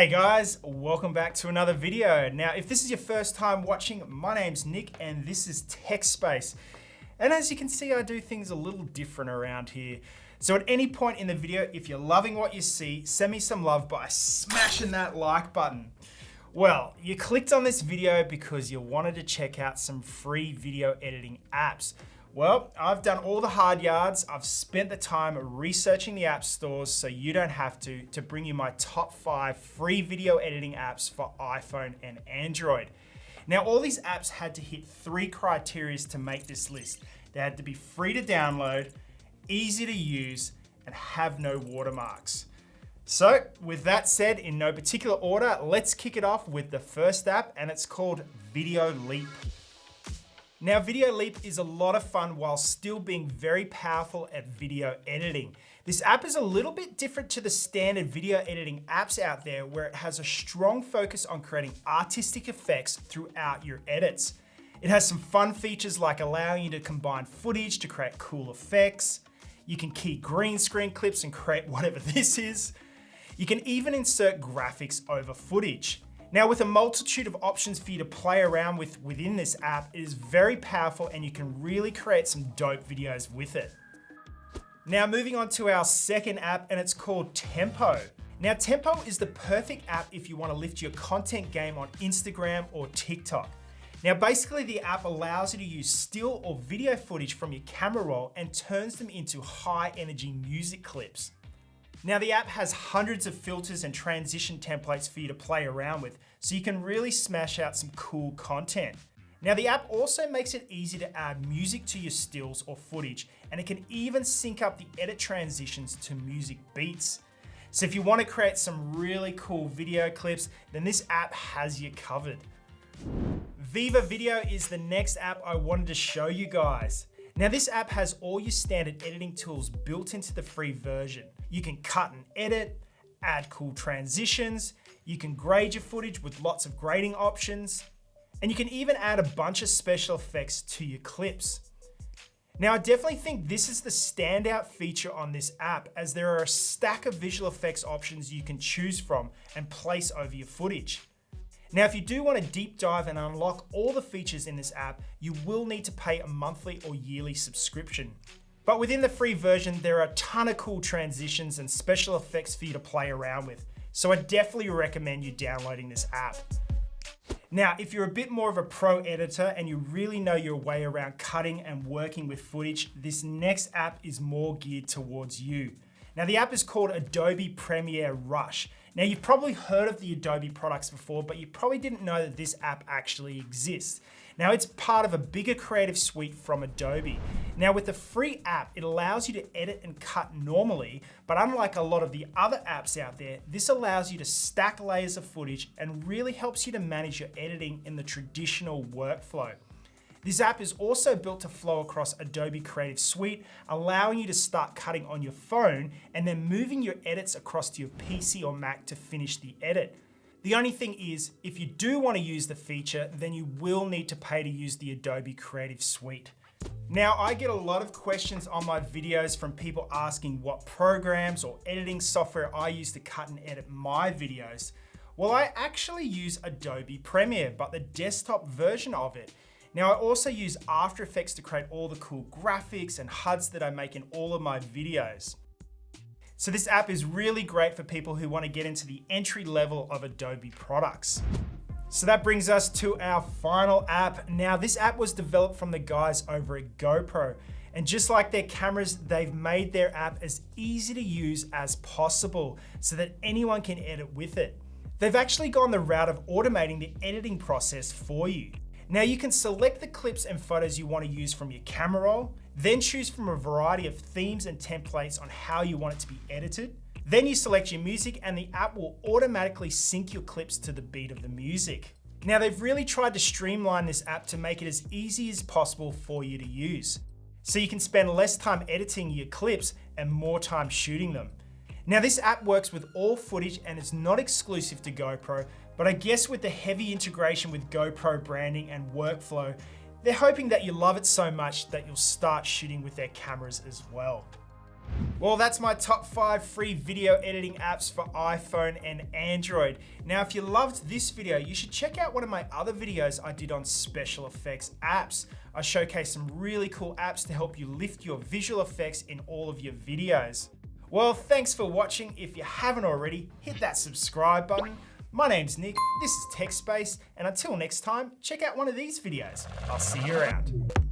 Hey guys, welcome back to another video. Now, if this is your first time watching, my name's Nick and this is Tech Space. And as you can see, I do things a little different around here. So at any point in the video, if you're loving what you see, send me some love by smashing that like button. Well, you clicked on this video because you wanted to check out some free video editing apps. Well, I've done all the hard yards. I've spent the time researching the app stores so you don't have to bring you my top 5 free video editing apps for iPhone and Android. Now, all these apps had to hit 3 criteria to make this list. They had to be free to download, easy to use, and have no watermarks. So with that said, in no particular order, let's kick it off with the first app, and it's called Videoleap. Now, Videoleap is a lot of fun while still being very powerful at video editing. This app is a little bit different to the standard video editing apps out there, where it has a strong focus on creating artistic effects throughout your edits. It has some fun features like allowing you to combine footage to create cool effects. You can key green screen clips and create whatever this is. You can even insert graphics over footage. Now, with a multitude of options for you to play around with within this app, it is very powerful and you can really create some dope videos with it. Now, moving on to our second app, and it's called Tempo. Now, Tempo is the perfect app if you want to lift your content game on Instagram or TikTok. Now, basically the app allows you to use still or video footage from your camera roll and turns them into high energy music clips. Now, the app has hundreds of filters and transition templates for you to play around with, so you can really smash out some cool content. Now, the app also makes it easy to add music to your stills or footage, and it can even sync up the edit transitions to music beats. So if you want to create some really cool video clips, then this app has you covered. VivaVideo is the next app I wanted to show you guys. Now, this app has all your standard editing tools built into the free version. You can cut and edit, add cool transitions, you can grade your footage with lots of grading options, and you can even add a bunch of special effects to your clips. Now, I definitely think this is the standout feature on this app, as there are a stack of visual effects options you can choose from and place over your footage. Now, if you do want to deep dive and unlock all the features in this app, you will need to pay a monthly or yearly subscription. But within the free version, there are a ton of cool transitions and special effects for you to play around with. So I definitely recommend you downloading this app. Now, if you're a bit more of a pro editor and you really know your way around cutting and working with footage, this next app is more geared towards you. Now, the app is called Adobe Premiere Rush. Now, you've probably heard of the Adobe products before, but you probably didn't know that this app actually exists. Now, it's part of a bigger creative suite from Adobe. Now, with the free app, it allows you to edit and cut normally, but unlike a lot of the other apps out there, this allows you to stack layers of footage and really helps you to manage your editing in the traditional workflow. This app is also built to flow across Adobe Creative Suite, allowing you to start cutting on your phone and then moving your edits across to your PC or Mac to finish the edit. The only thing is, if you do want to use the feature, then you will need to pay to use the Adobe Creative Suite. Now, I get a lot of questions on my videos from people asking what programs or editing software I use to cut and edit my videos. Well, I actually use Adobe Premiere, but the desktop version of it. Now, I also use After Effects to create all the cool graphics and HUDs that I make in all of my videos. So this app is really great for people who want to get into the entry level of Adobe products. So that brings us to our final app. Now, this app was developed from the guys over at GoPro. And just like their cameras, they've made their app as easy to use as possible so that anyone can edit with it. They've actually gone the route of automating the editing process for you. Now, you can select the clips and photos you want to use from your camera roll, then choose from a variety of themes and templates on how you want it to be edited. Then you select your music and the app will automatically sync your clips to the beat of the music. Now, they've really tried to streamline this app to make it as easy as possible for you to use, so you can spend less time editing your clips and more time shooting them. Now, this app works with all footage and is not exclusive to GoPro, but I guess with the heavy integration with GoPro branding and workflow, they're hoping that you love it so much that you'll start shooting with their cameras as well. Well, that's my top 5 free video editing apps for iPhone and Android. Now, if you loved this video, you should check out one of my other videos I did on special effects apps. I showcase some really cool apps to help you lift your visual effects in all of your videos. Well, thanks for watching. If you haven't already, hit that subscribe button. My name's Nick, this is TechSpace, and until next time, check out one of these videos. I'll see you around.